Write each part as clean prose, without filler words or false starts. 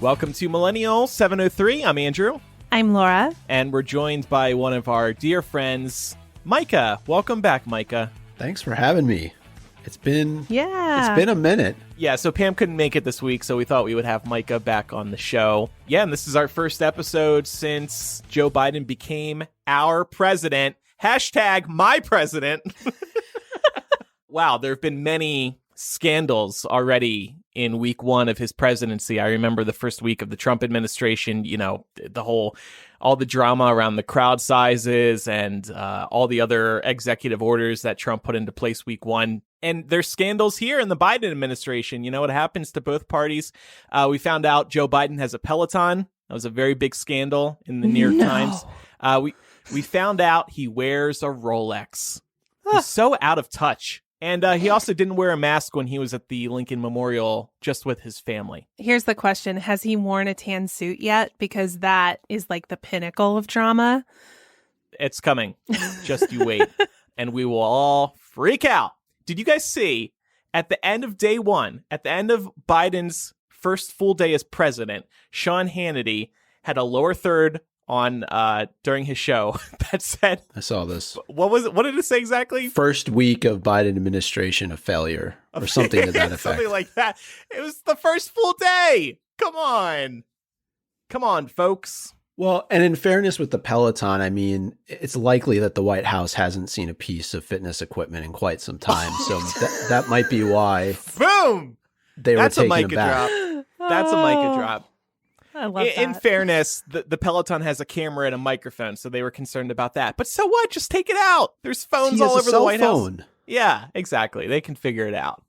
Welcome to Millennial 703. I'm Andrew. I'm Laura. And we're joined by one of our dear friends, Micah. Welcome back, Micah. Thanks for having me. It's been a minute. Yeah, so Pam couldn't make it this week, so we thought we would have Micah back on the show. Yeah, and this is our first episode since Joe Biden became our president. Hashtag my president. Wow, there have been many scandals already in week one of his presidency. I remember the first week of the Trump administration, you know, all the drama around the crowd sizes and all the other executive orders that Trump put into place week one. And there's scandals here in the Biden administration. You know what happens to both parties? We found out Joe Biden has a Peloton. That was a very big scandal in the New York Times. We found out he wears a Rolex. He's so out of touch. And he also didn't wear a mask when he was at the Lincoln Memorial just with his family. Here's the question. Has he worn a tan suit yet? Because that is like the pinnacle of drama. It's coming. Just you wait. And we will all freak out. Did you guys see at the end of day one, at the end of Biden's first full day as president, Sean Hannity had a lower third on during his show that said, I saw this. What was it? What did it say exactly? First week of Biden administration, a failure, or something to that effect. Something like that. It was the first full day. Come on, folks. Well, and in fairness with the Peloton, I mean, it's likely that the White House hasn't seen a piece of fitness equipment in quite some time. So that might be why. Boom! They were taking Micah him back. drop. That's a Micah drop. I love that. In fairness, the Peloton has a camera and a microphone, so they were concerned about that. But so what? Just take it out. There's phones all over the White House. Yeah, exactly. They can figure it out.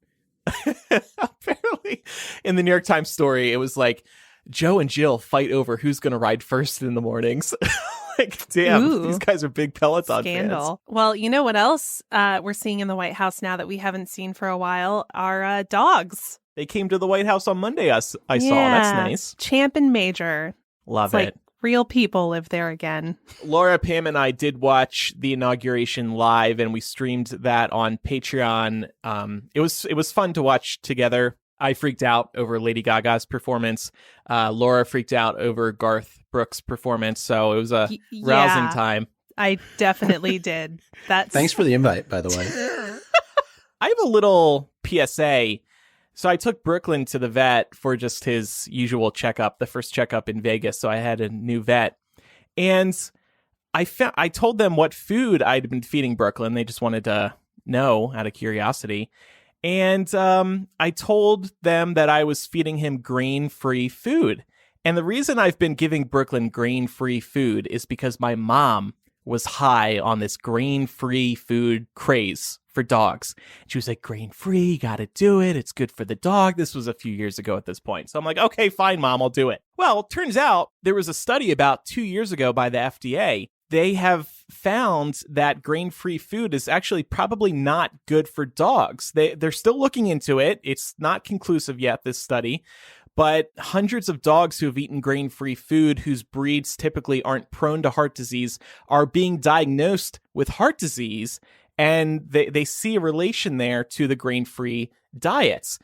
Apparently, in the New York Times story, it was like, Joe and Jill fight over who's going to ride first in the mornings. Like, damn, these guys are big Peloton fans. Well, you know what else we're seeing in the White House now that we haven't seen for a while are dogs. They came to the White House on Monday, I saw. That's nice. Champ and Major. Love it's it. Like real people live there again. Laura, Pam, and I did watch the inauguration live, and we streamed that on Patreon. It was fun to watch together. I freaked out over Lady Gaga's performance. Laura freaked out over Garth Brooks' performance. So it was a rousing time. I definitely did. Thanks for the invite, by the way. I have a little PSA. So I took Brooklyn to the vet for just his usual checkup, the first checkup in Vegas. So I had a new vet. And I told them what food I'd been feeding Brooklyn. They just wanted to know out of curiosity. And I told them that I was feeding him grain-free food. And the reason I've been giving Brooklyn grain-free food is because my mom was high on this grain-free food craze for dogs. She was like, grain-free, gotta do it. It's good for the dog. This was a few years ago at this point. So I'm like, okay, fine, Mom, I'll do it. Well, turns out there was a study about 2 years ago by the FDA. They have found that grain-free food is actually probably not good for dogs. They're still looking into it. It's not conclusive yet, this study. But hundreds of dogs who have eaten grain-free food, whose breeds typically aren't prone to heart disease, are being diagnosed with heart disease. And they see a relation there to the grain-free diets.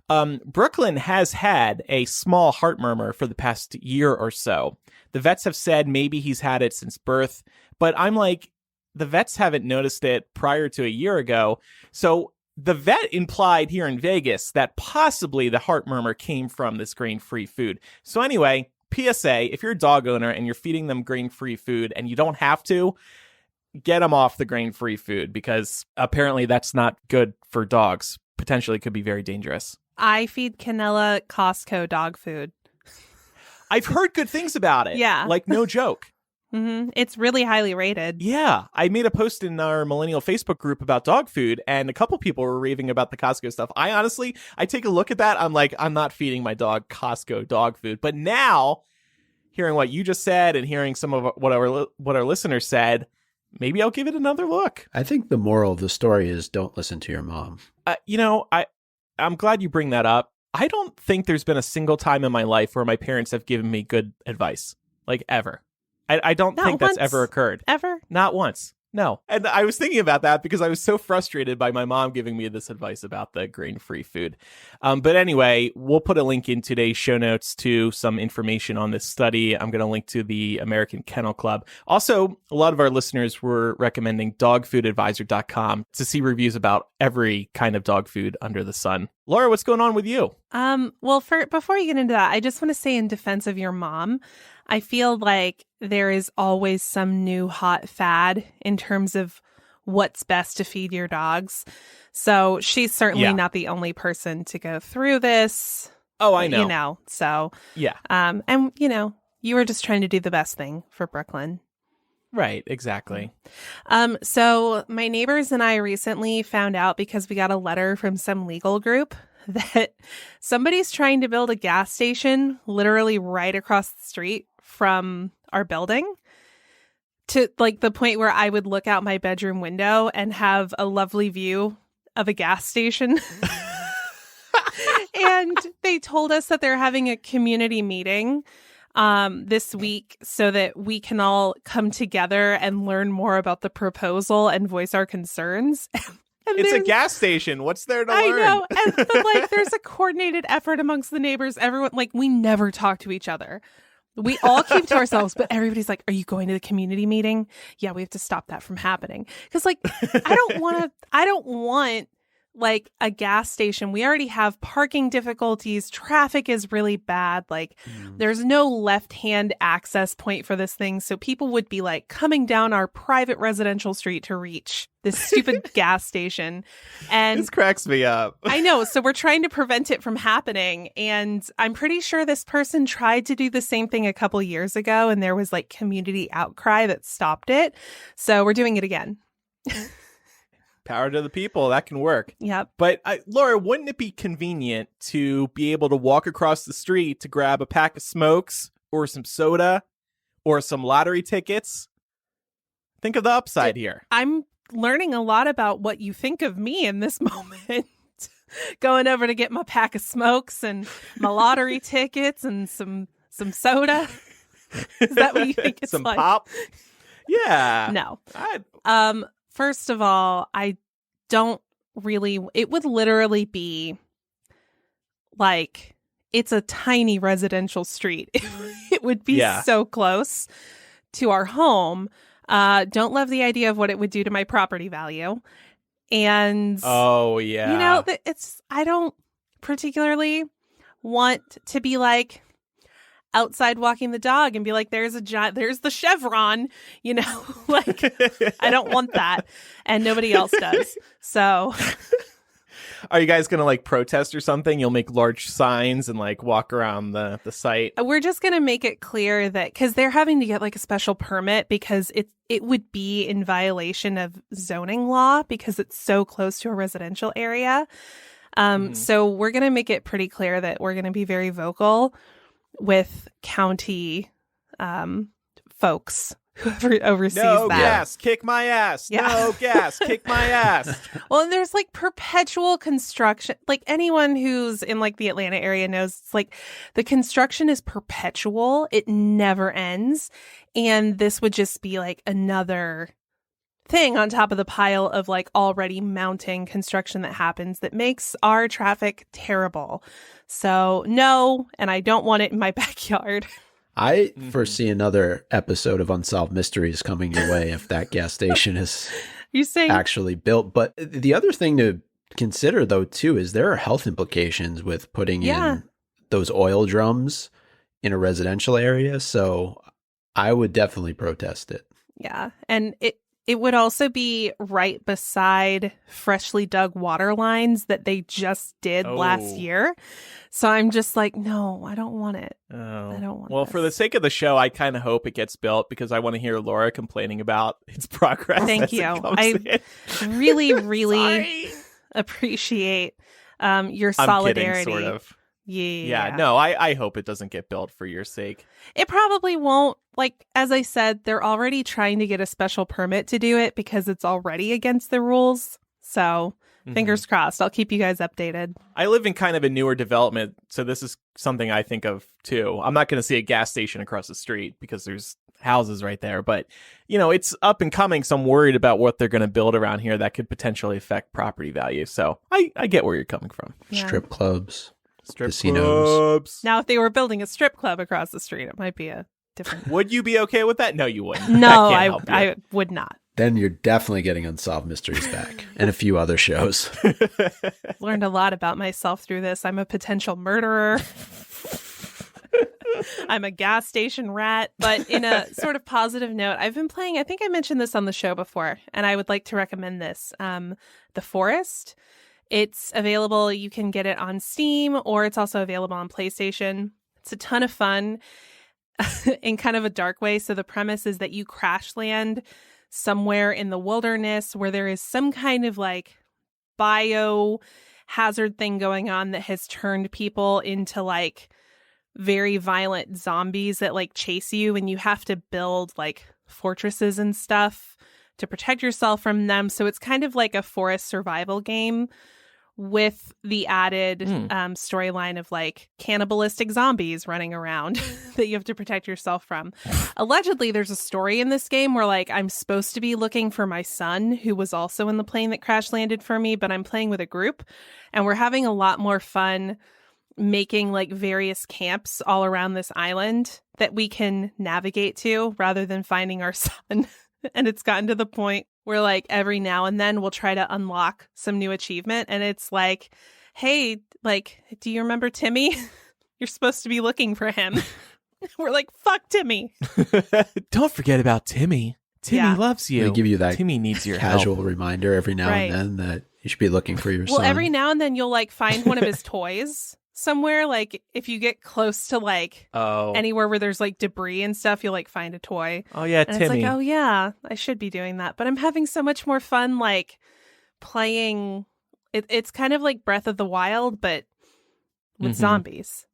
Brooklyn has had a small heart murmur for the past year or so. The vets have said maybe he's had it since birth, but I'm like, the vets haven't noticed it prior to a year ago. So the vet implied here in Vegas that possibly the heart murmur came from this grain-free food. So anyway, PSA, if you're a dog owner and you're feeding them grain-free food and you don't have to, get them off the grain-free food because apparently that's not good for dogs. Potentially could be very dangerous. I feed Canella Costco dog food. I've heard good things about it. Yeah. Like, no joke. Mm-hmm. It's really highly rated. Yeah. I made a post in our Millennial Facebook group about dog food, and a couple people were raving about the Costco stuff. I take a look at that. I'm like, I'm not feeding my dog Costco dog food. But now, hearing what you just said and hearing some of what our listeners said, maybe I'll give it another look. I think the moral of the story is don't listen to your mom. I'm glad you bring that up. I don't think there's been a single time in my life where my parents have given me good advice, like ever. I don't think that's ever occurred. Ever? Not once. No. And I was thinking about that because I was so frustrated by my mom giving me this advice about the grain-free food. But anyway, we'll put a link in today's show notes to some information on this study. I'm going to link to the American Kennel Club. Also, a lot of our listeners were recommending dogfoodadvisor.com to see reviews about every kind of dog food under the sun. Laura, what's going on with you? Well, before you get into that, I just want to say in defense of your mom, I feel like there is always some new hot fad in terms of what's best to feed your dogs. So she's certainly not the only person to go through this. Oh, I know. So yeah. And you were just trying to do the best thing for Brooklyn. Right, exactly. So my neighbors and I recently found out, because we got a letter from some legal group, that somebody's trying to build a gas station literally right across the street from our building, to like the point where I would look out my bedroom window and have a lovely view of a gas station. And they told us that they're having a community meeting this week so that we can all come together and learn more about the proposal and voice our concerns. It's a gas station. What's there to learn? I know. And there's a coordinated effort amongst the neighbors. Everyone, we never talk to each other. We all keep to ourselves, but everybody's like, are you going to the community meeting? Yeah, we have to stop that from happening. Because I don't want a gas station. We already have parking difficulties. Traffic is really bad. There's no left-hand access point for this thing. So people would be coming down our private residential street to reach this stupid gas station. And this cracks me up. I know. So we're trying to prevent it from happening. And I'm pretty sure this person tried to do the same thing a couple years ago, and there was community outcry that stopped it. So we're doing it again. Power to the people. That can work. Yep. But Laura, wouldn't it be convenient to be able to walk across the street to grab a pack of smokes or some soda or some lottery tickets? Think of the upside here. I'm learning a lot about what you think of me in this moment. Going over to get my pack of smokes and my lottery tickets and some soda. Is that what you think it's some like? Pop? Yeah. No. First of all, I don't really, it would literally be it's a tiny residential street. It would be so close to our home. Don't love the idea of what it would do to my property value. And oh yeah, I don't particularly want to be outside walking the dog and be there's the Chevron, I don't want that, and nobody else does. So are you guys gonna protest or something? You'll make large signs and walk around the site. We're just gonna make it clear that, because they're having to get a special permit, because it would be in violation of zoning law because it's so close to a residential area. So we're gonna make it pretty clear that we're gonna be very vocal with county folks, whoever oversees no that. Gas, kick my ass. Yeah. No gas, kick my ass. Well, and there's perpetual construction. Anyone who's in the Atlanta area knows it's the construction is perpetual. It never ends. And this would just be another thing on top of the pile of already mounting construction that happens that makes our traffic terrible. So no, and I don't want it in my backyard. I foresee another episode of Unsolved Mysteries coming your way if that gas station is actually built. But the other thing to consider, though, too, is there are health implications with putting in those oil drums in a residential area. So I would definitely protest it. Yeah. And it would also be right beside freshly dug water lines that they just did last year. So I'm just no, I don't want it. Oh. I don't want Well, this. for the sake of the show, I kind of hope it gets built because I want to hear Laura complaining about its progress. Thank you. I really, really appreciate your solidarity. I'm kidding, sort of. Yeah. No, I hope it doesn't get built for your sake. It probably won't. As I said, they're already trying to get a special permit to do it because it's already against the rules. So fingers crossed. I'll keep you guys updated. I live in kind of a newer development, so this is something I think of too. I'm not going to see a gas station across the street because there's houses right there. But, it's up and coming, so I'm worried about what they're going to build around here that could potentially affect property value. So I get where you're coming from. Yeah. Strip clubs. Casinos. Clubs. Now, if they were building a strip club across the street, it might be a different... Would you be okay with that? No, you wouldn't. No, I would not. Then you're definitely getting Unsolved Mysteries back and a few other shows. Learned a lot about myself through this. I'm a potential murderer. I'm a gas station rat. But in a sort of positive note, I've been playing, I think I mentioned this on the show before, and I would like to recommend this. The Forest. It's available. You can get it on Steam, or it's also available on PlayStation. It's a ton of fun in kind of a dark way. So the premise is that you crash land somewhere in the wilderness where there is some kind of like biohazard thing going on that has turned people into like very violent zombies that like chase you, and you have to build like fortresses and stuff to protect yourself from them. So it's kind of like a forest survival game with the added storyline of like cannibalistic zombies running around that you have to protect yourself from. Allegedly, there's a story in this game where like I'm supposed to be looking for my son, who was also in the plane that crash landed for me, but I'm playing with a group, and we're having a lot more fun making like various camps all around this island that we can navigate to rather than finding our son. And it's gotten to the point where like every now and then we'll try to unlock some new achievement, and it's like, hey, like, do you remember Timmy? You're supposed to be looking for him. We're like, fuck Timmy. Don't forget about Timmy. Timmy loves you. They give you that Timmy needs your casual help. Reminder every now and then that you should be looking for your son. Well, every now and then you'll like find one of his toys somewhere. Like if you get close to like anywhere where there's like debris and stuff, you'll like find a toy. Oh yeah, and Timmy. It's like, oh yeah, I should be doing that. But I'm having so much more fun like playing. It's kind of like Breath of the Wild, but with zombies.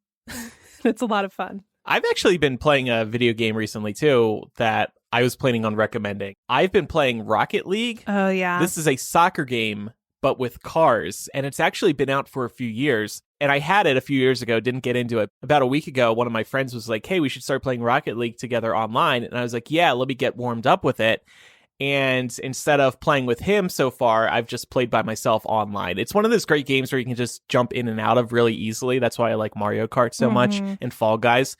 It's a lot of fun. I've actually been playing a video game recently too that I was planning on recommending. I've been playing Rocket League. Oh yeah. This is a soccer game, but with cars, and it's actually been out for a few years. And I had it a few years ago, didn't get into it. About a week ago, one of my friends was like, hey, we should start playing Rocket League together online. And I was like, yeah, let me get warmed up with it. And instead of playing with him so far, I've just played by myself online. It's one of those great games where you can just jump in and out of really easily. That's why I like Mario Kart so much and Fall Guys.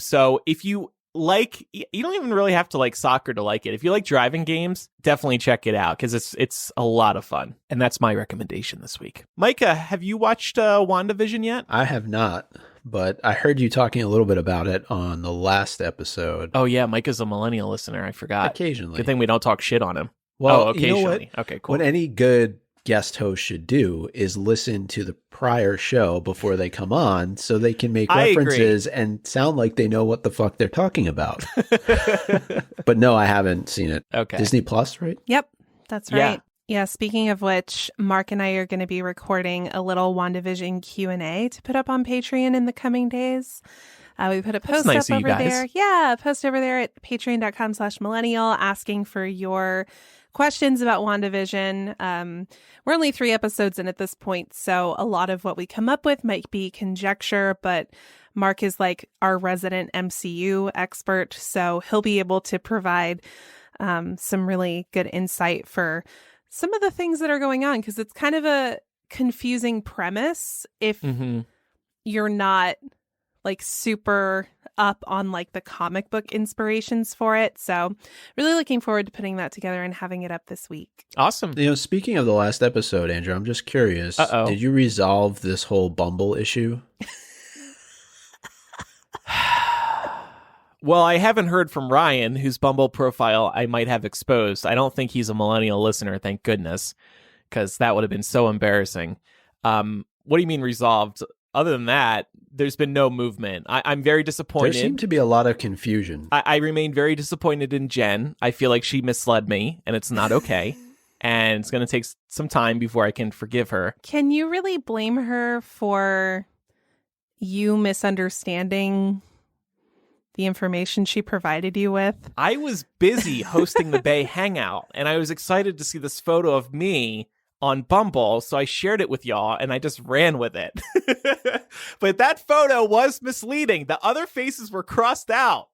So if you like, you don't even really have to like soccer to like it. If you like driving games, definitely check it out because it's a lot of fun. And that's my recommendation this week. Micah, have you watched WandaVision yet? I have not, but I heard you talking a little bit about it on the last episode. Oh yeah, Micah's a Millennial listener. I forgot. Occasionally. Good thing we don't talk shit on him. Well, occasionally. You know what? Okay, cool. What any good guest host should do is listen to the prior show before they come on so they can make references and sound like they know what the fuck they're talking about. But no, I haven't seen it. Okay. Disney Plus, right? Yep, that's right. Yeah, speaking of which, Mark and I are going to be recording a little WandaVision Q&A to put up on Patreon in the coming days. We put a post up over there. Yeah, a post over there at patreon.com/millennial asking for your questions about WandaVision. We're only 3 episodes in at this point, so a lot of what we come up with might be conjecture, but Mark is like our resident MCU expert, so he'll be able to provide some really good insight for some of the things that are going on, because it's kind of a confusing premise if you're not like super up on like the comic book inspirations for it. So really looking forward to putting that together and having it up this week. Awesome. You know, speaking of the last episode, Andrew, I'm just curious. Did you resolve this whole Bumble issue? Well, I haven't heard from Ryan, whose Bumble profile I might have exposed. I don't think he's a Millennial listener, thank goodness, because that would have been so embarrassing. What do you mean resolved? Other than that, there's been no movement. I'm very disappointed. There seemed to be a lot of confusion. I remain very disappointed in Jen. I feel like she misled me, and it's not okay. And it's going to take some time before I can forgive her. Can you really blame her for you misunderstanding the information she provided you with? I was busy hosting the Bay Hangout, and I was excited to see this photo of me on Bumble, so I shared it with y'all, and I just ran with it. But that photo was misleading. The other faces were crossed out,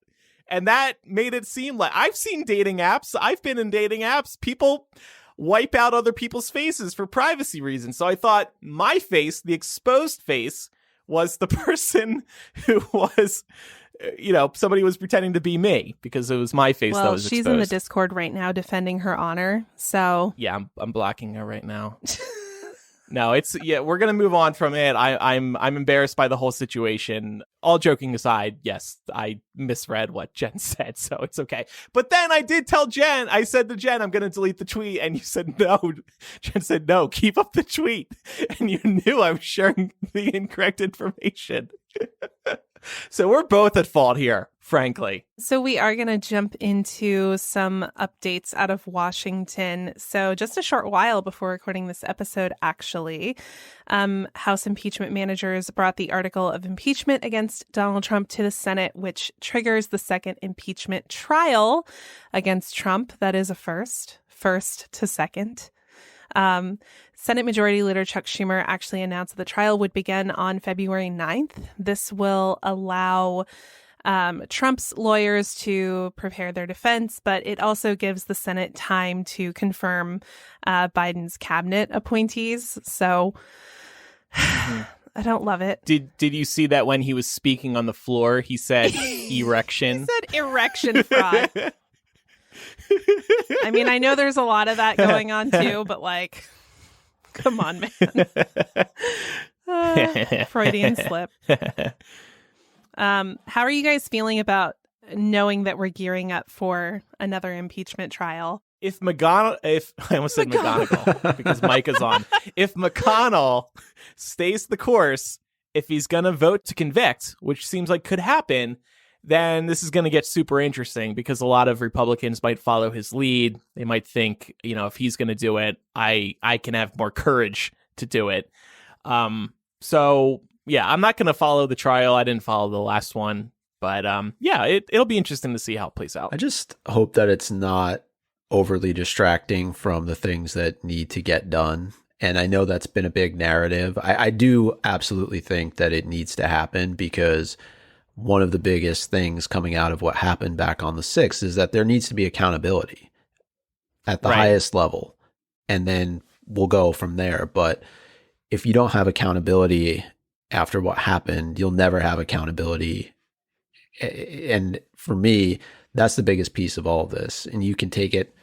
And that made it seem like I've seen dating apps. I've been in dating apps. People wipe out other people's faces for privacy reasons. So I thought my face, the exposed face, was the person who was, somebody was pretending to be me because it was my face that was exposed. She's in the Discord right now defending her honor. So yeah, I'm blocking her right now. No, we're going to move on from it. I'm embarrassed by the whole situation. All joking aside, yes, I misread what Jen said, so it's okay. But then I did tell Jen, I said to Jen, I'm going to delete the tweet. And you said, no. Jen said, no, keep up the tweet. And you knew I was sharing the incorrect information. So we're both at fault here, frankly. So we are going to jump into some updates out of Washington. So just a short while before recording this episode, actually, House impeachment managers brought the article of impeachment against Donald Trump to the Senate, which triggers the second impeachment trial against Trump. That is a first to second. Senate Majority Leader Chuck Schumer actually announced that the trial would begin on February 9th. This will allow Trump's lawyers to prepare their defense, but it also gives the Senate time to confirm Biden's cabinet appointees. So I don't love it. Did you see that when he was speaking on the floor, he said erection? He said erection fraud. I mean, I know there's a lot of that going on too, but like, come on, man. Freudian slip. How are you guys feeling about knowing that we're gearing up for another impeachment trial? I almost said McGonagall because Micah's on. If McConnell stays the course, if he's going to vote to convict, which seems like could happen, then this is going to get super interesting because a lot of Republicans might follow his lead. They might think, if he's going to do it, I can have more courage to do it. So yeah, I'm not going to follow the trial. I didn't follow the last one, but it'll be interesting to see how it plays out. I just hope that it's not overly distracting from the things that need to get done. And I know that's been a big narrative. I do absolutely think that it needs to happen because one of the biggest things coming out of what happened back on the 6th is that there needs to be accountability at the highest level. And then we'll go from there. But if you don't have accountability after what happened, you'll never have accountability. And for me, that's the biggest piece of all of this. And you can take it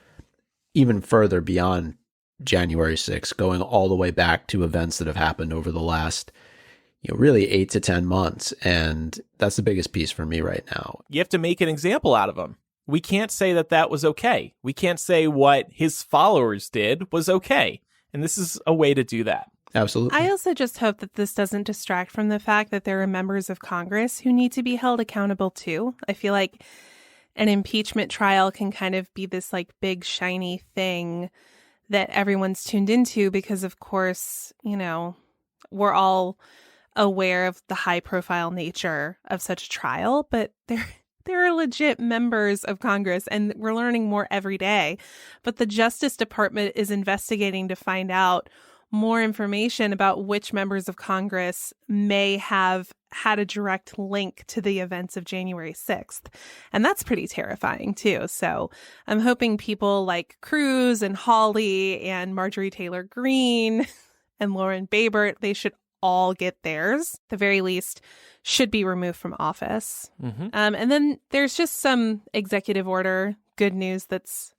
even further beyond January 6th, going all the way back to events that have happened over the last really 8 to 10 months. And that's the biggest piece for me right now. You have to make an example out of him. We can't say that was okay. We can't say what his followers did was okay. And this is a way to do that. Absolutely. I also just hope that this doesn't distract from the fact that there are members of Congress who need to be held accountable too. I feel like an impeachment trial can kind of be this like big shiny thing that everyone's tuned into because, of course, we're all aware of the high profile nature of such a trial, but there are legit members of Congress and we're learning more every day. But the Justice Department is investigating to find out more information about which members of Congress may have had a direct link to the events of January 6th. And that's pretty terrifying too. So I'm hoping people like Cruz and Hawley and Marjorie Taylor Greene and Lauren Boebert, they should all get theirs. At the very least, should be removed from office. Mm-hmm. And then there's just some executive order good news that's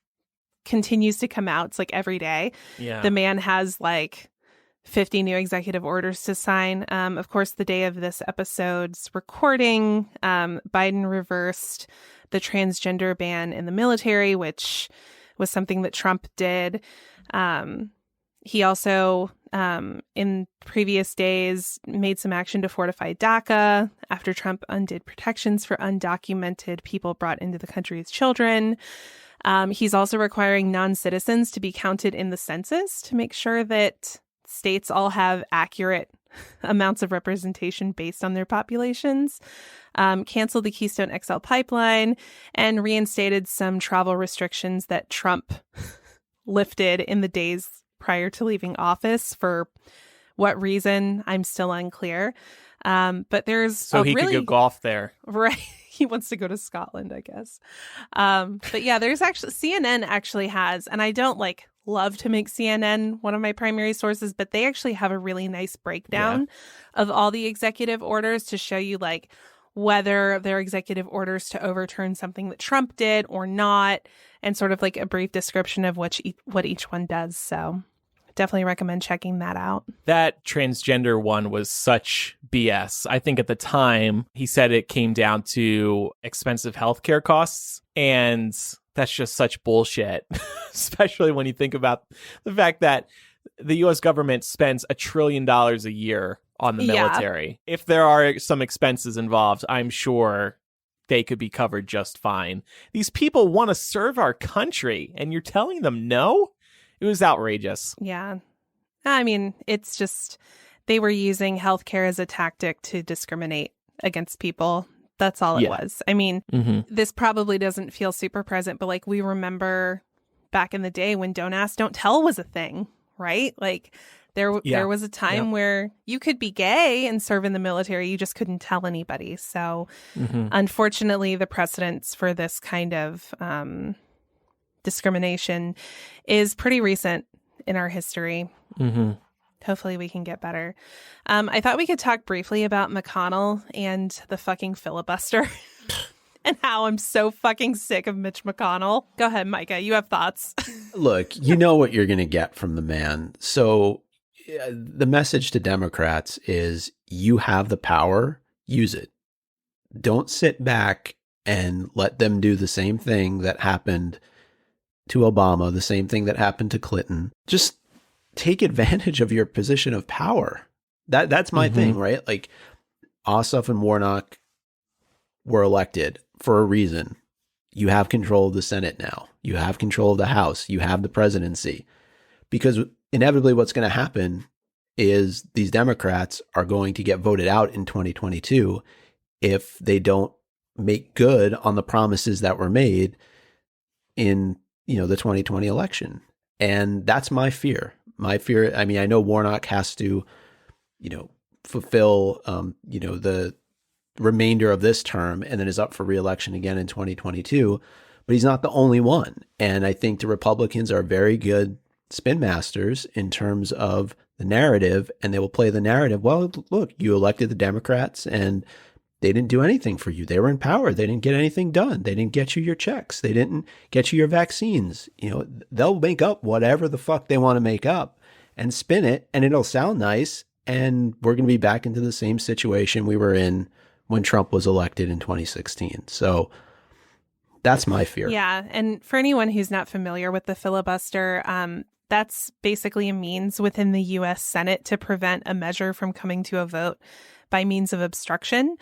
continues to come out. It's like every day. Yeah. The man has like 50 new executive orders to sign. Of course, the day of this episode's recording, Biden reversed the transgender ban in the military, which was something that Trump did. He also, in previous days, made some action to fortify DACA after Trump undid protections for undocumented people brought into the country as children. He's also requiring non-citizens to be counted in the census to make sure that states all have accurate amounts of representation based on their populations, canceled the Keystone XL pipeline, and reinstated some travel restrictions that Trump lifted in the days prior to leaving office. For what reason, I'm still unclear. But there's so he could go golf there. Right. He wants to go to Scotland, I guess. But yeah, there's actually CNN actually has, and I don't love to make CNN one of my primary sources, but they actually have a really nice breakdown of all the executive orders to show you whether they're executive orders to overturn something that Trump did or not, and sort of a brief description of what each one does. So definitely recommend checking that out. That transgender one was such BS. I think at the time he said it came down to expensive healthcare costs, and that's just such bullshit, especially when you think about the fact that the U.S. government spends $1 trillion a year on the military. If there are some expenses involved, I'm sure they could be covered just fine. These people want to serve our country, and you're telling them no? It was outrageous. Yeah. I mean, it's just they were using healthcare as a tactic to discriminate against people. That's all it was. I mean, this probably doesn't feel super present, but we remember back in the day when Don't Ask, Don't Tell was a thing, right? There was a time where you could be gay and serve in the military. You just couldn't tell anybody. So unfortunately, the precedents for this kind of discrimination is pretty recent in our history. Hopefully we can get better. I thought we could talk briefly about McConnell and the fucking filibuster and how I'm so fucking sick of Mitch McConnell. Go ahead, Micah. You have thoughts. Look, you know what you're going to get from the man. So the message to Democrats is you have the power, use it. Don't sit back and let them do the same thing that happened to Obama, the same thing that happened to Clinton. Just take advantage of your position of power. That's my thing, right? Ossoff and Warnock were elected for a reason. You have control of the Senate now. You have control of the House. You have the presidency. Because inevitably what's going to happen is these Democrats are going to get voted out in 2022 if they don't make good on the promises that were made in the 2020 election. And that's my fear. I mean, I know Warnock has to, fulfill, the remainder of this term and then is up for re-election again in 2022, but he's not the only one. And I think the Republicans are very good spin masters in terms of the narrative, and they will play the narrative. Well, look, you elected the Democrats and they didn't do anything for you. They were in power. They didn't get anything done. They didn't get you your checks. They didn't get you your vaccines. They'll make up whatever the fuck they want to make up and spin it, and it'll sound nice. And we're going to be back into the same situation we were in when Trump was elected in 2016. So that's my fear. Yeah. And for anyone who's not familiar with the filibuster, that's basically a means within the U.S. Senate to prevent a measure from coming to a vote by means of obstruction.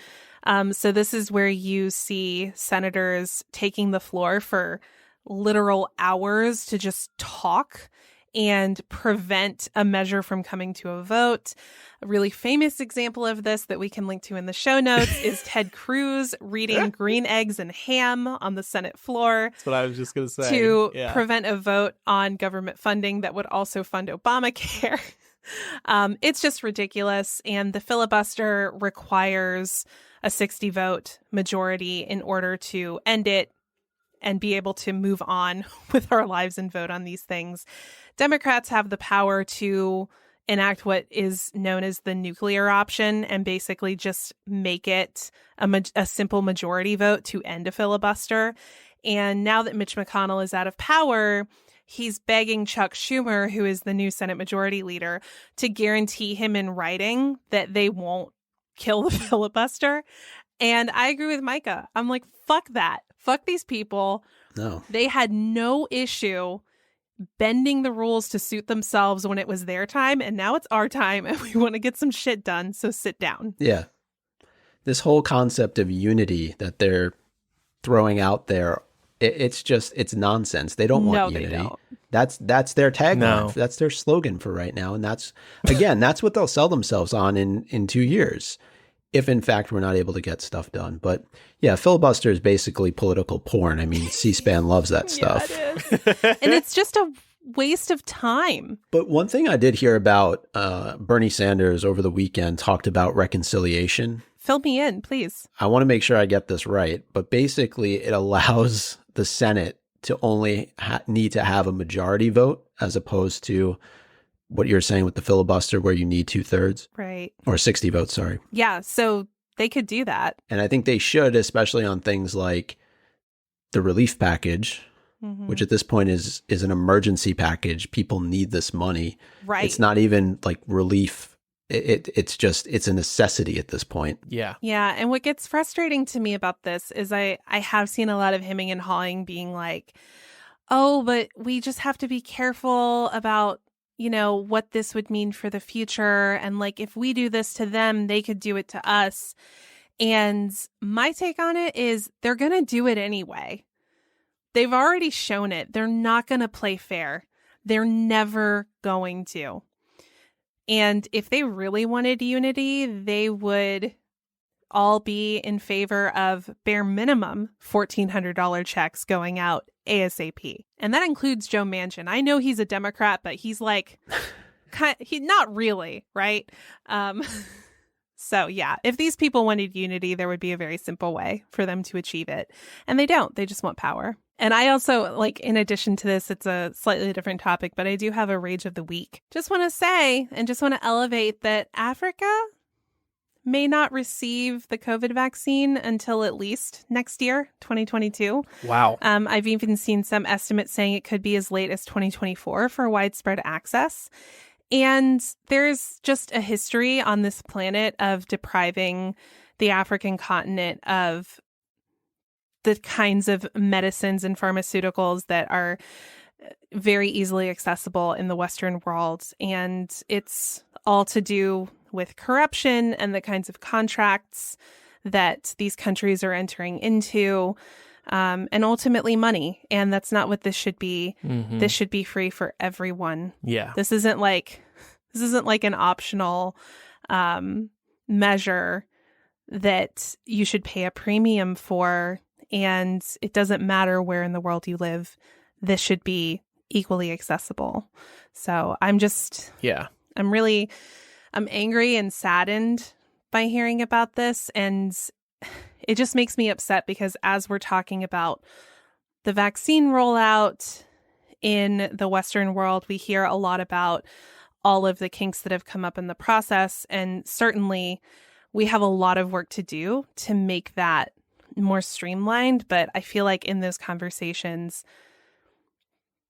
So this is where you see senators taking the floor for literal hours to just talk and prevent a measure from coming to a vote. A really famous example of this that we can link to in the show notes is Ted Cruz reading Green Eggs and Ham on the Senate floor. That's what I was just going to say. To prevent a vote on government funding that would also fund Obamacare. It's just ridiculous. And the filibuster requires a 60-vote majority in order to end it and be able to move on with our lives and vote on these things. Democrats have the power to enact what is known as the nuclear option and basically just make it a simple majority vote to end a filibuster. And now that Mitch McConnell is out of power, he's begging Chuck Schumer, who is the new Senate Majority Leader, to guarantee him in writing that they won't kill the filibuster. And I agree with Micah. I'm like, fuck that. Fuck these people. No. They had no issue bending the rules to suit themselves when it was their time, and now it's our time, and we want to get some shit done, so sit down. Yeah. This whole concept of unity that they're throwing out there, it's nonsense. They don't want unity. They don't. That's their tagline. No. That's their slogan for right now, and that's what they'll sell themselves on in 2 years, if in fact we're not able to get stuff done. But yeah, filibuster is basically political porn. I mean, C-SPAN loves that stuff. Yeah, it is. And it's just a waste of time. But one thing I did hear about Bernie Sanders over the weekend talked about reconciliation. Fill me in, please. I want to make sure I get this right, but basically it allows the Senate to only need to have a majority vote as opposed to what you're saying with the filibuster where you need 2/3. Right. Or 60 votes, sorry. Yeah, so they could do that. And I think they should, especially on things like the relief package, which at this point is an emergency package. People need this money. Right. It's not even like relief. It's a necessity at this point. Yeah. Yeah. And what gets frustrating to me about this is I have seen a lot of hemming and hawing being like, oh, but we just have to be careful about, what this would mean for the future. And like, if we do this to them, they could do it to us. And my take on it is they're going to do it anyway. They've already shown it. They're not going to play fair. They're never going to. And if they really wanted unity, they would all be in favor of bare minimum $1,400 checks going out ASAP. And that includes Joe Manchin. I know he's a Democrat, but he's like, he not really, right? So yeah, if these people wanted unity, there would be a very simple way for them to achieve it. And they don't. They just want power. And I also, in addition to this, it's a slightly different topic, but I do have a rage of the week. Just want to say and just want to elevate that Africa may not receive the COVID vaccine until at least next year, 2022. Wow. I've even seen some estimates saying it could be as late as 2024 for widespread access. And there's just a history on this planet of depriving the African continent of the kinds of medicines and pharmaceuticals that are very easily accessible in the Western world. And it's all to do with corruption and the kinds of contracts that these countries are entering into, and ultimately money. And that's not what this should be. Mm-hmm. This should be free for everyone. Yeah. This isn't like an optional measure that you should pay a premium for. And it doesn't matter where in the world you live. This should be equally accessible. So I'm angry and saddened by hearing about this. And it just makes me upset because as we're talking about the vaccine rollout in the Western world, we hear a lot about all of the kinks that have come up in the process. And certainly we have a lot of work to do to make that more streamlined. But I feel like in those conversations,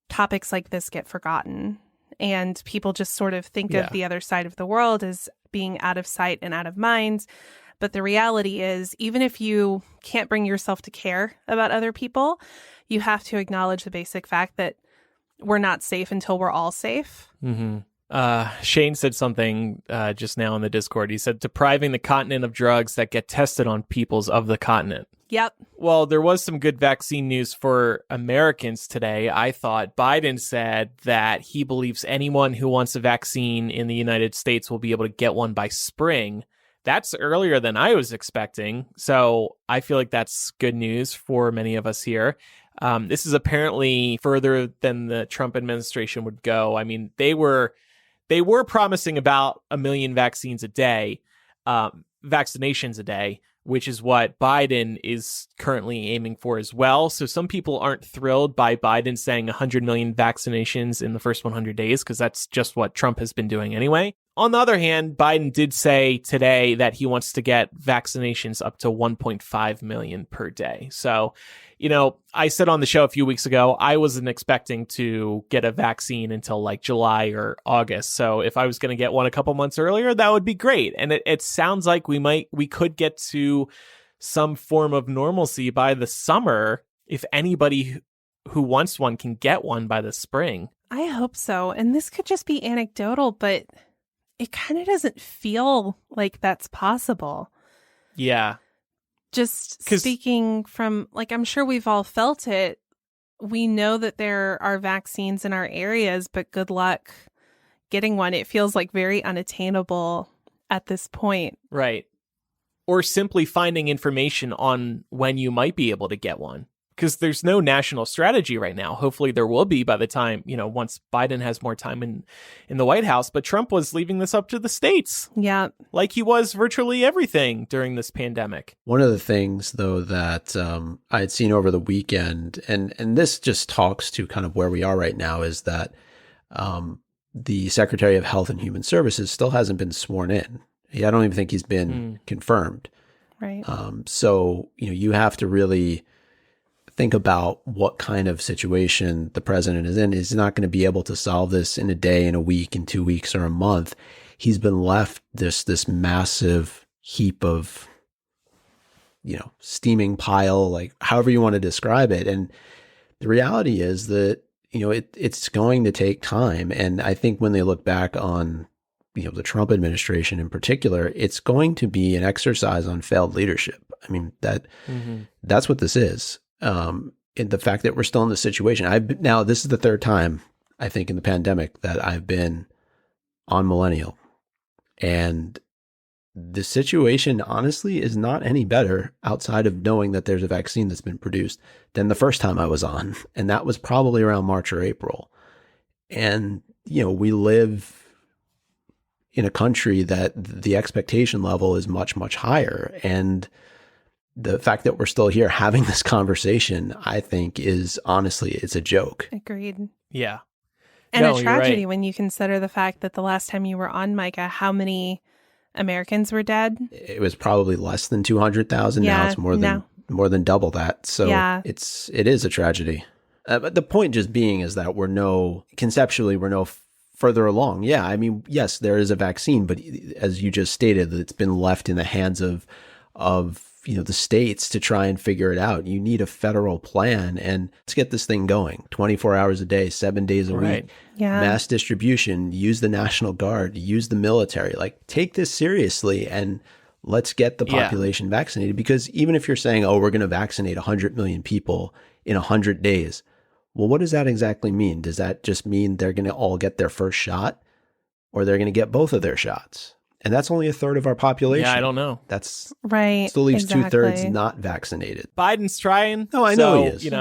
topics like this get forgotten. And people just sort of think of the other side of the world as being out of sight and out of mind. But the reality is, even if you can't bring yourself to care about other people, you have to acknowledge the basic fact that we're not safe until we're all safe. Mm-hmm. Shane said something just now in the Discord. He said, depriving the continent of drugs that get tested on peoples of the continent. Yep. Well, there was some good vaccine news for Americans today. I thought Biden said that he believes anyone who wants a vaccine in the United States will be able to get one by spring. That's earlier than I was expecting. So I feel like that's good news for many of us here. This is apparently further than the Trump administration would go. I mean, they were promising about 1 million vaccinations a day, which is what Biden is currently aiming for as well. So some people aren't thrilled by Biden saying 100 million vaccinations in the first 100 days, because that's just what Trump has been doing anyway. On the other hand, Biden did say today that he wants to get vaccinations up to 1.5 million per day. So, I said on the show a few weeks ago, I wasn't expecting to get a vaccine until like July or August. So if I was going to get one a couple months earlier, that would be great. And it sounds like we could get to some form of normalcy by the summer if anybody who wants one can get one by the spring. I hope so. And this could just be anecdotal, but it kind of doesn't feel like that's possible. Yeah. Just speaking from, I'm sure we've all felt it. We know that there are vaccines in our areas, but good luck getting one. It feels like very unattainable at this point. Right. Or simply finding information on when you might be able to get one. because there's no national strategy right now. Hopefully there will be by the time, once Biden has more time in the White House. But Trump was leaving this up to the states. Yeah. Like he was virtually everything during this pandemic. One of the things, though, that I had seen over the weekend, and this just talks to kind of where we are right now, is that the Secretary of Health and Human Services still hasn't been sworn in. I don't even think he's been confirmed. Right. So, you have to really think about what kind of situation the president is in. He's not going to be able to solve this in a day, in a week, in 2 weeks, or a month. He's been left this massive heap of, steaming pile, like however you want to describe it. And the reality is that, it's going to take time. And I think when they look back on, the Trump administration in particular, it's going to be an exercise on failed leadership. I mean, that's what this is. In the fact that we're still in this situation. Now, this is the third time, I think, in the pandemic that I've been on Millennial. And the situation, honestly, is not any better outside of knowing that there's a vaccine that's been produced than the first time I was on. And that was probably around March or April. And, we live in a country that the expectation level is much, much higher. And the fact that we're still here having this conversation, I think, is honestly, it's a joke. Agreed. Yeah. And a tragedy when you consider the fact that the last time you were on, Micah, how many Americans were dead? It was probably less than 200,000. Yeah, now it's more than double that. So it is a tragedy. But the point just being is that we're no further along. Yeah, I mean, yes, there is a vaccine, but as you just stated, it's been left in the hands of the states to try and figure it out. You need a federal plan, and let's get this thing going. 24 hours a day, 7 days a week, mass distribution, use the National Guard, use the military, like take this seriously and let's get the population vaccinated. Because even if you're saying, we're going to vaccinate 100 million people in 100 days, well, what does that exactly mean? Does that just mean they're going to all get their first shot, or they're going to get both of their shots? And that's only a third of our population. Yeah, I don't know. That's right. Still leaves 2/3 not vaccinated. Biden's trying. No, I know he is.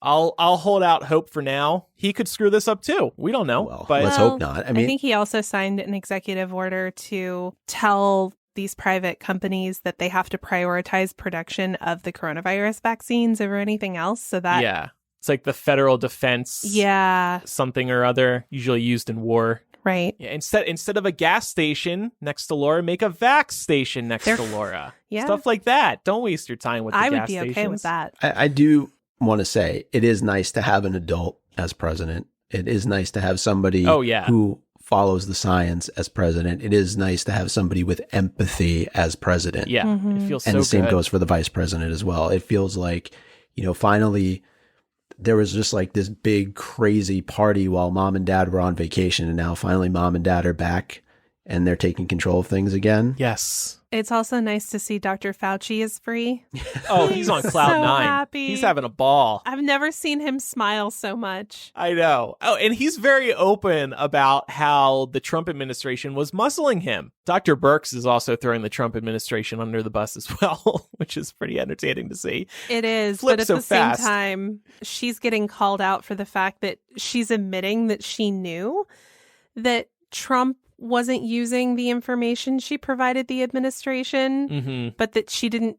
I'll hold out hope for now. He could screw this up too. We don't know. Well, let's hope not. I think he also signed an executive order to tell these private companies that they have to prioritize production of the coronavirus vaccines over anything else. So that it's like the federal defense something or other, usually used in war. Right. Yeah, instead of a gas station next to Laura, make a vax station next to Laura. Yeah. Stuff like that. Don't waste your time with the gas stations. I would be okay with that. I do want to say it is nice to have an adult as president. It is nice to have somebody who follows the science as president. It is nice to have somebody with empathy as president. Yeah. It feels so good. And the same goes for the vice president as well. It feels like, finally there was just like this big crazy party while mom and dad were on vacation, and now finally mom and dad are back and they're taking control of things again. Yes. It's also nice to see Dr. Fauci is free. Oh, he's on cloud nine. Happy. He's having a ball. I've never seen him smile so much. I know. Oh, and he's very open about how the Trump administration was muscling him. Dr. Birx is also throwing the Trump administration under the bus as well, which is pretty entertaining to see. It is, but at the same time, she's getting called out for the fact that she's admitting that she knew that Trump wasn't using the information she provided the administration, but that she didn't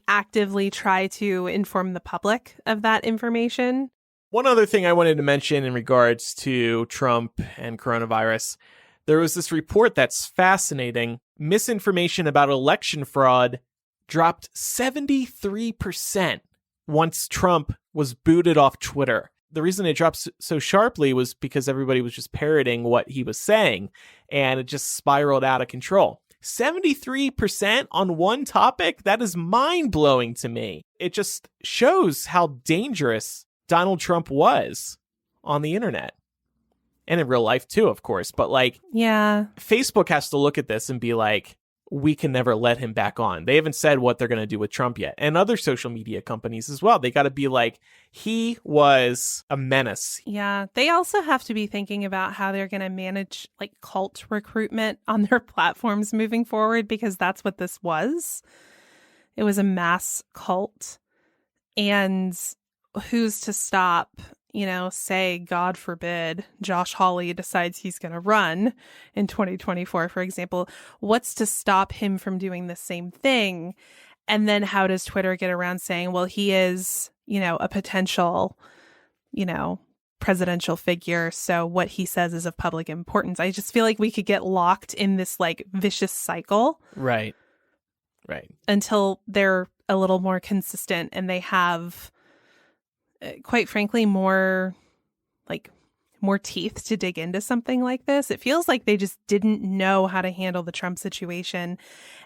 actively try to inform the public of that information. One other thing I wanted to mention in regards to Trump and coronavirus, there was this report that's fascinating. Misinformation about election fraud dropped 73% once Trump was booted off Twitter. The reason it dropped so sharply was because everybody was just parroting what he was saying, and it just spiraled out of control. 73% on one topic? That is mind-blowing to me. It just shows how dangerous Donald Trump was on the internet. And in real life too, of course. But Facebook has to look at this and be like, we can never let him back on. They haven't said what they're going to do with Trump yet. And other social media companies as well. They got to be like, he was a menace. Yeah. They also have to be thinking about how they're going to manage cult recruitment on their platforms moving forward, because that's what this was. It was a mass cult. And who's to stop, say, God forbid, Josh Hawley decides he's going to run in 2024, for example. What's to stop him from doing the same thing? And then how does Twitter get around saying, well, he is, a potential, presidential figure, so what he says is of public importance. I just feel like we could get locked in this like vicious cycle. Right. Until they're a little more consistent and they have, quite frankly, more teeth to dig into something like this. It feels like they just didn't know how to handle the Trump situation.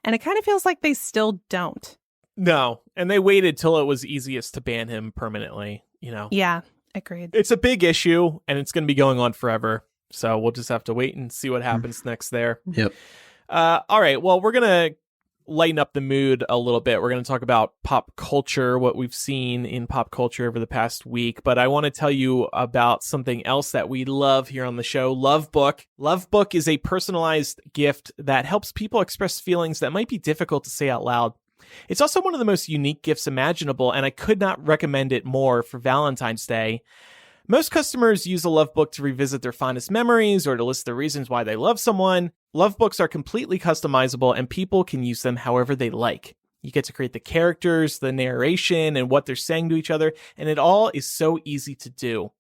And it kind of feels like they still don't. No. And they waited till it was easiest to ban him permanently, Yeah, agreed. It's a big issue and it's going to be going on forever. So we'll just have to wait and see what happens next there. Yep. All right. Well, we're going to lighten up the mood a little bit. We're going to talk about pop culture, what we've seen in pop culture over the past week. But I want to tell you about something else that we love here on the show, Love Book. Love Book is a personalized gift that helps people express feelings that might be difficult to say out loud. It's also one of the most unique gifts imaginable, and I could not recommend it more for Valentine's Day. Most customers use a love book to revisit their fondest memories or to list the reasons why they love someone. Love books are completely customizable and people can use them however they like. You get to create the characters, the narration, and what they're saying to each other, and it all is so easy to do.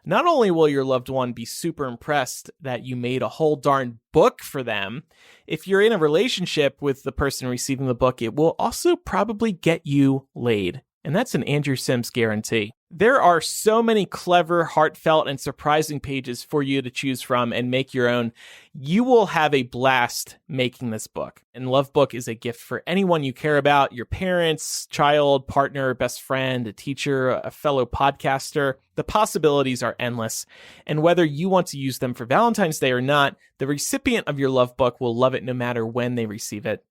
Not only will your loved one be super impressed that you made a whole darn book for them, if you're in a relationship with the person receiving the book, it will also probably get you laid. And that's an Andrew Sims guarantee. There are so many clever, heartfelt, and surprising pages for you to choose from and make your own. You will have a blast making this book. And Love Book is a gift for anyone you care about, your parents, child, partner, best friend, a teacher, a fellow podcaster. The possibilities are endless. And whether you want to use them for Valentine's Day or not, the recipient of your Love Book will love it no matter when they receive it.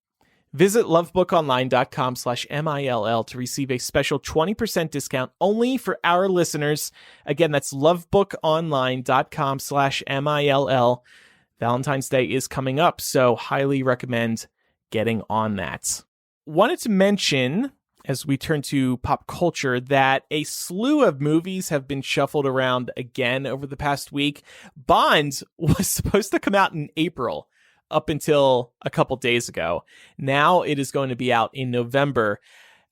Visit lovebookonline.com/MILL to receive a special 20% discount only for our listeners. Again, that's lovebookonline.com/MILL. Valentine's Day is coming up, so highly recommend getting on that. Wanted to mention, as we turn to pop culture, that a slew of movies have been shuffled around again over the past week. Bond was supposed to come out in April, up until a couple days ago. Now it is going to be out in November.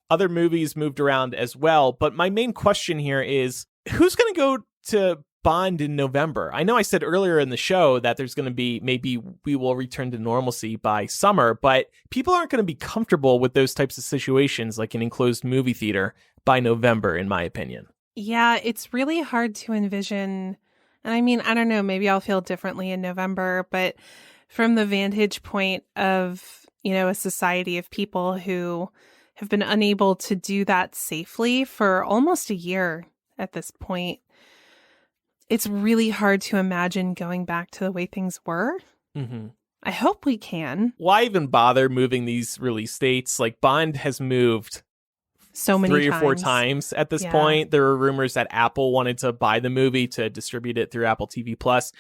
Other movies moved around as well, but my main question here is, who's going to go to Bond in November? I know I said earlier in the show that there's going to be, maybe we will return to normalcy by summer, but people aren't going to be comfortable with those types of situations like an enclosed movie theater by November, in my opinion. Yeah, it's really hard to envision. And I mean, I don't know, maybe I'll feel differently in November, but from the vantage point of, a society of people who have been unable to do that safely for almost a year at this point, it's really hard to imagine going back to the way things were. Mm-hmm. I hope we can. Why even bother moving these release dates? Like, Bond has moved so many 3 or 4 times at this point. There were rumors that Apple wanted to buy the movie to distribute it through Apple TV Plus.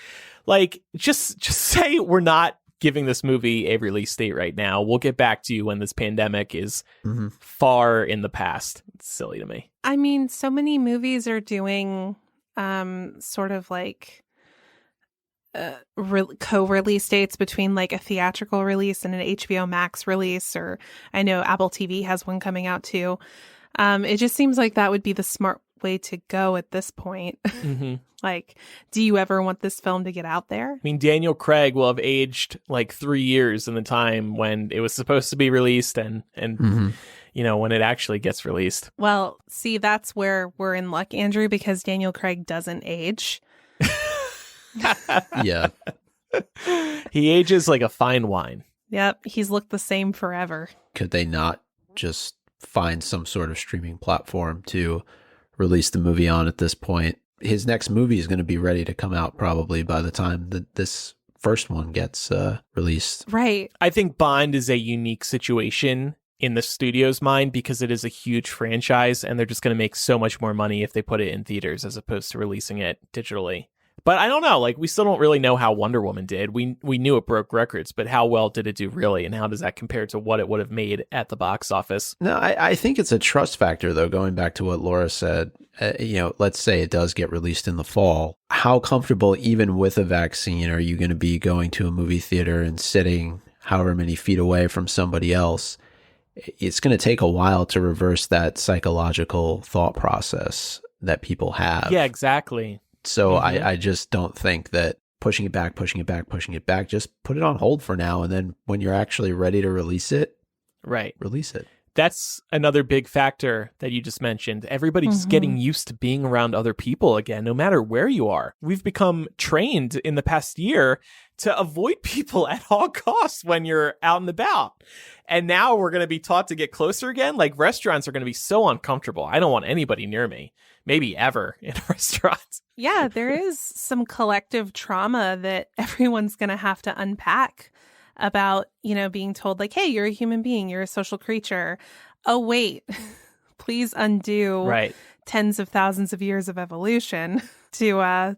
Like, just say we're not giving this movie a release date right now. We'll get back to you when this pandemic is far in the past. It's silly to me. I mean, so many movies are doing sort of like co-release dates between like a theatrical release and an HBO Max release, or I know Apple TV has one coming out too. It just seems like that would be the smart way to go at this point. Mm-hmm. Like, do you ever want this film to get out there? I mean, Daniel Craig will have aged like 3 years in the time when it was supposed to be released and when it actually gets released. Well, see, that's where we're in luck, Andrew, because Daniel Craig doesn't age. Yeah. He ages like a fine wine. Yep. He's looked the same forever. Could they not just find some sort of streaming platform to release the movie on at this point? His next movie is going to be ready to come out probably by the time that this first one gets released. Right. I think Bond is a unique situation in the studio's mind because it is a huge franchise and they're just going to make so much more money if they put it in theaters as opposed to releasing it digitally. But I don't know, like, we still don't really know how Wonder Woman did. We knew it broke records, but how well did it do really? And how does that compare to what it would have made at the box office? No, I think it's a trust factor, though, going back to what Laura said. Let's say it does get released in the fall. How comfortable, even with a vaccine, are you going to be going to a movie theater and sitting however many feet away from somebody else? It's going to take a while to reverse that psychological thought process that people have. Yeah, exactly. So I just don't think that pushing it back, just put it on hold for now. And then when you're actually ready to release it, release it. That's another big factor that you just mentioned. Everybody's getting used to being around other people again, no matter where you are. We've become trained in the past year to avoid people at all costs when you're out and about. And now we're going to be taught to get closer again. Like, restaurants are going to be so uncomfortable. I don't want anybody near me, maybe ever, in a restaurant. Yeah, there is some collective trauma that everyone's going to have to unpack about, being told, like, hey, you're a human being, you're a social creature. Oh, wait, please undo tens of thousands of years of evolution to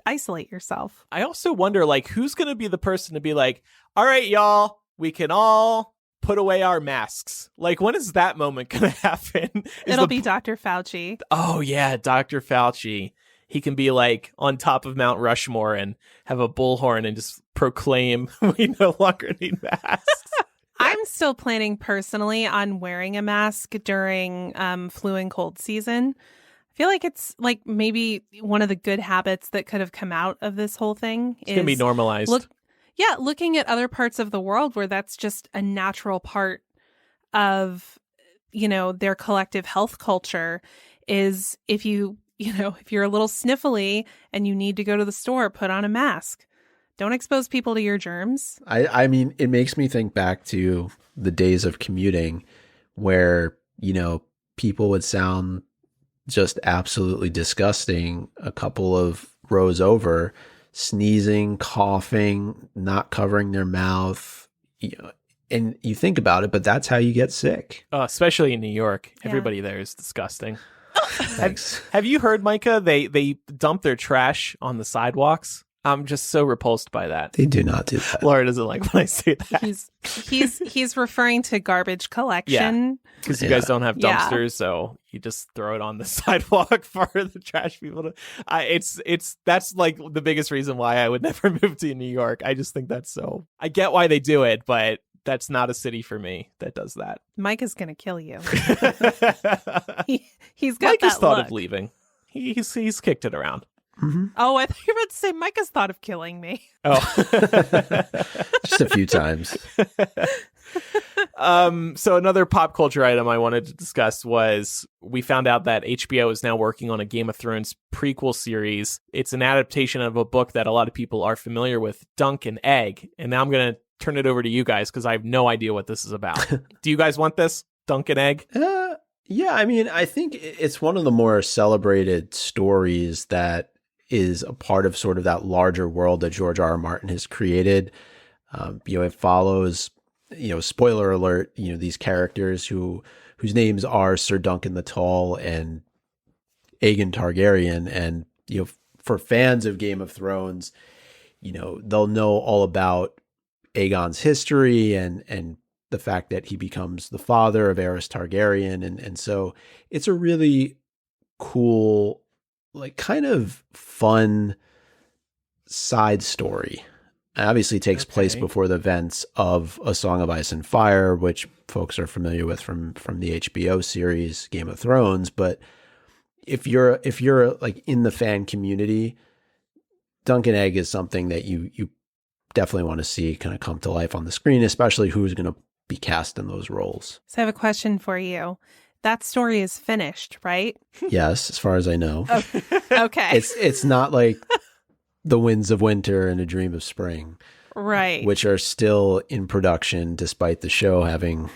isolate yourself. I also wonder, like, who's going to be the person to be like, all right, y'all, we can all put away our masks. Like, when is that moment going to happen? It'll be Dr. Fauci. Oh, yeah, Dr. Fauci. He can be like on top of Mount Rushmore and have a bullhorn and just proclaim we no longer need masks. I'm still planning personally on wearing a mask during flu and cold season. I feel like it's like maybe one of the good habits that could have come out of this whole thing. It's going to be normalized. Looking at other parts of the world where that's just a natural part of, their collective health culture is if you're a little sniffly and you need to go to the store, put on a mask. Don't expose people to your germs. I mean, it makes me think back to the days of commuting where, people would sound just absolutely disgusting a couple of rows over, sneezing, coughing, not covering their mouth, and you think about it, but that's how you get sick. Especially in New York. Yeah. Everybody there is disgusting. Have you heard, Micah? They dump their trash on the sidewalks. I'm just so repulsed by that. They do not do that. Laura doesn't like when I say that. He's referring to garbage collection. Because you guys don't have dumpsters, so you just throw it on the sidewalk for the trash people to. That's like the biggest reason why I would never move to New York. I just think that's so. I get why they do it, but that's not a city for me that does that. Micah's gonna kill you. He's got Micah's that thought look. of leaving. He's kicked it around. Mm-hmm. Oh, I thought you were about to say Micah's thought of killing me. Oh, just a few times. So another pop culture item I wanted to discuss was we found out that HBO is now working on a Game of Thrones prequel series. It's an adaptation of a book that a lot of people are familiar with, Dunk and Egg. And now I'm going to turn it over to you guys because I have no idea what this is about. Do you guys want this, Dunk and Egg? Yeah, I mean, I think it's one of the more celebrated stories that is a part of sort of that larger world that George R.R. Martin has created. It follows, spoiler alert, these characters whose names are Sir Duncan the Tall and Aegon Targaryen. And, for fans of Game of Thrones, they'll know all about Aegon's history and the fact that he becomes the father of Aerys Targaryen. And so it's a really cool, like kind of fun side story. It obviously takes place before the events of A Song of Ice and Fire, which folks are familiar with from the HBO series Game of Thrones. But if you're like in the fan community, Dunk and Egg is something that you definitely want to see kind of come to life on the screen, especially who's going to be cast in those roles. So I have a question for you. That story is finished, right? Yes, as far as I know. Okay. It's not like The Winds of Winter and A Dream of Spring. Right. Which are still in production despite the show having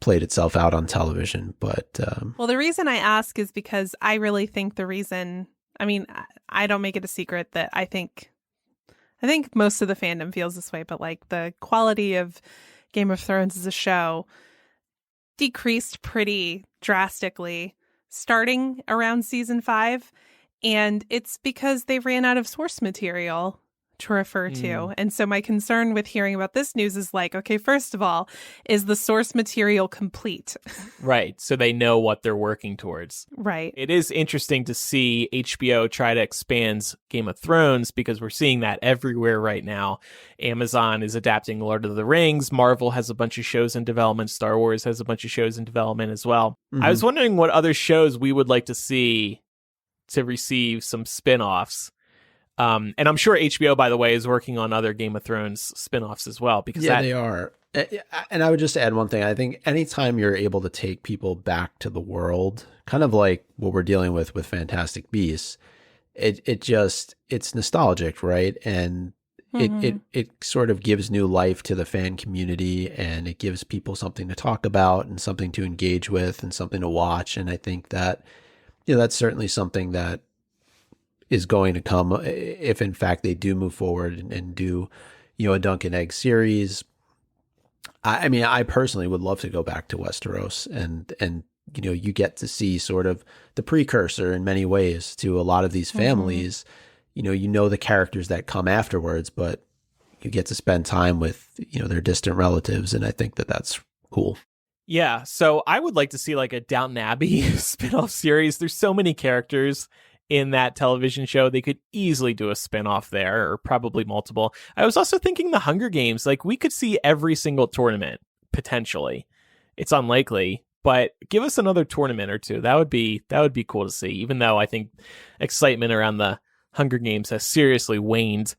played itself out on television. But well, the reason I ask is because I really think I don't make it a secret that I think most of the fandom feels this way, but like the quality of Game of Thrones as a show decreased pretty drastically starting around season 5. And it's because they ran out of source material to refer to. And so my concern with hearing about this news is like, okay, first of all, is the source material complete? Right. So they know what they're working towards. Right. It is interesting to see HBO try to expand Game of Thrones because we're seeing that everywhere right now. Amazon is adapting Lord of the Rings. Marvel has a bunch of shows in development. Star Wars has a bunch of shows in development as well. I was wondering what other shows we would like to see to receive some spin-offs. And I'm sure HBO, by the way, is working on other Game of Thrones spin-offs as well. Because they are. And I would just add one thing. I think anytime you're able to take people back to the world, kind of like what we're dealing with Fantastic Beasts, it's nostalgic, right? And it sort of gives new life to the fan community, and it gives people something to talk about and something to engage with and something to watch. And I think that, that's certainly something that is going to come if in fact they do move forward and do, a Dunk and Egg series. I mean, I personally would love to go back to Westeros and you get to see sort of the precursor in many ways to a lot of these families. The characters that come afterwards, but you get to spend time with, their distant relatives. And I think that that's cool. Yeah. So I would like to see like a Downton Abbey spinoff series. There's so many characters in that television show. They could easily do a spinoff there, or probably multiple. I was also thinking the Hunger Games. Like, we could see every single tournament, potentially. It's unlikely, but give us another tournament or two. That would be cool to see, even though I think excitement around the Hunger Games has seriously waned,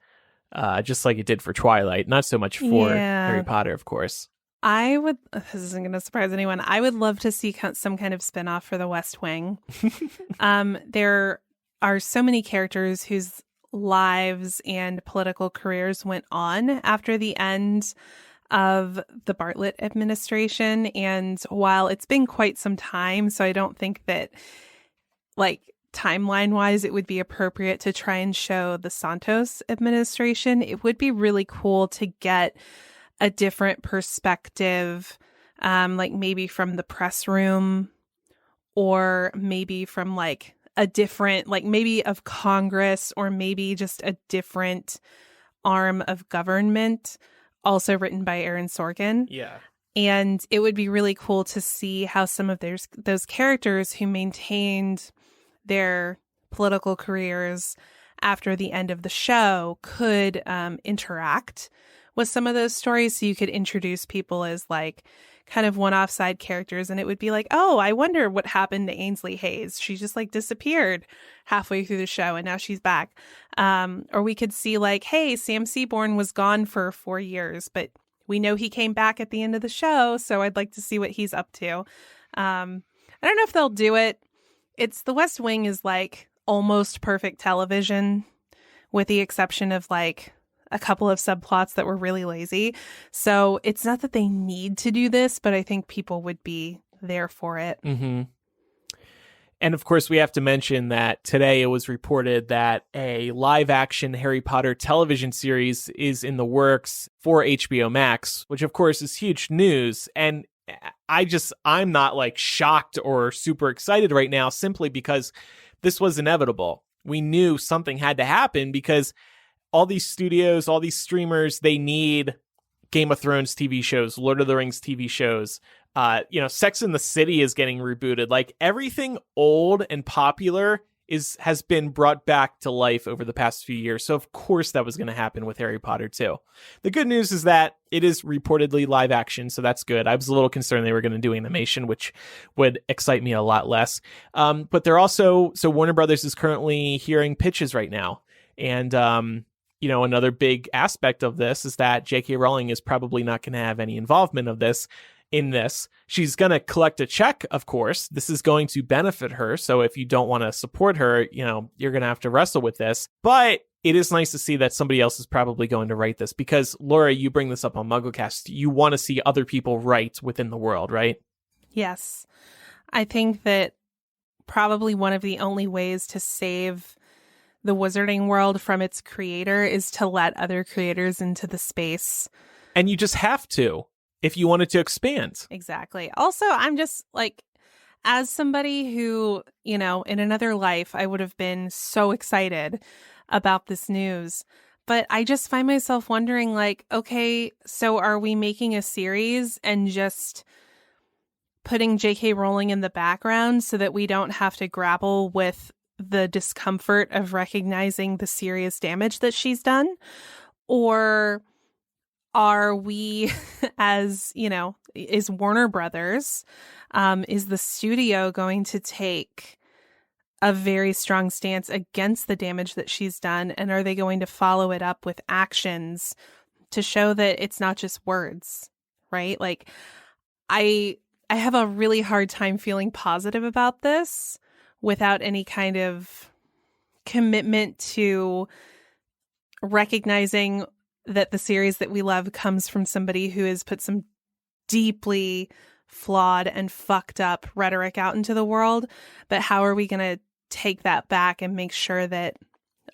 just like it did for Twilight. Not so much for Harry Potter, of course. This isn't going to surprise anyone, I would love to see some kind of spinoff for the West Wing. There are so many characters whose lives and political careers went on after the end of the Bartlett administration. And while it's been quite some time, so I don't think that, like, timeline-wise, it would be appropriate to try and show the Santos administration. It would be really cool to get a different perspective, like maybe from the press room, or maybe from like a different, like maybe of Congress, or maybe just a different arm of government, also written by Aaron Sorkin. Yeah. And it would be really cool to see how some of those characters who maintained their political careers after the end of the show could interact with some of those stories. So you could introduce people as like kind of one-off side characters, and it would be like, oh, I wonder what happened to Ainsley Hayes. She just like disappeared halfway through the show and now she's back. Or we could see like, hey, Sam Seaborn was gone for 4 years, but we know he came back at the end of the show, so I'd like to see what he's up to. I don't know if they'll do it. It's the West Wing is like almost perfect television, with the exception of like a couple of subplots that were really lazy. So it's not that they need to do this, but I think people would be there for it. Mm-hmm. And of course, we have to mention that today it was reported that a live action Harry Potter television series is in the works for HBO Max, which of course is huge news. And I'm not like shocked or super excited right now, simply because this was inevitable. We knew something had to happen because all these studios, all these streamers, they need Game of Thrones TV shows, Lord of the Rings TV shows. Sex and the City is getting rebooted. Like, everything old and popular has been brought back to life over the past few years. So of course that was going to happen with Harry Potter too. The good news is that it is reportedly live action, so that's good. I was a little concerned they were going to do animation, which would excite me a lot less. But they're also, so Warner Brothers is currently hearing pitches right now. And, another big aspect of this is that J.K. Rowling is probably not going to have any involvement in this. She's going to collect a check, of course. This is going to benefit her. So if you don't want to support her, you're going to have to wrestle with this. But it is nice to see that somebody else is probably going to write this, because Laura, you bring this up on MuggleCast. You want to see other people write within the world, right? Yes. I think that probably one of the only ways to save the wizarding world from its creator is to let other creators into the space. And you just have to, if you want it to expand. Exactly. Also, I'm just like, as somebody who, in another life, I would have been so excited about this news. But I just find myself wondering, like, okay, so are we making a series and just putting J.K. Rowling in the background so that we don't have to grapple with the discomfort of recognizing the serious damage that she's done? Or are we, as, is Warner Brothers, is the studio going to take a very strong stance against the damage that she's done? And are they going to follow it up with actions to show that it's not just words, right? Like, I have a really hard time feeling positive about this without any kind of commitment to recognizing that the series that we love comes from somebody who has put some deeply flawed and fucked up rhetoric out into the world. But how are we going to take that back and make sure that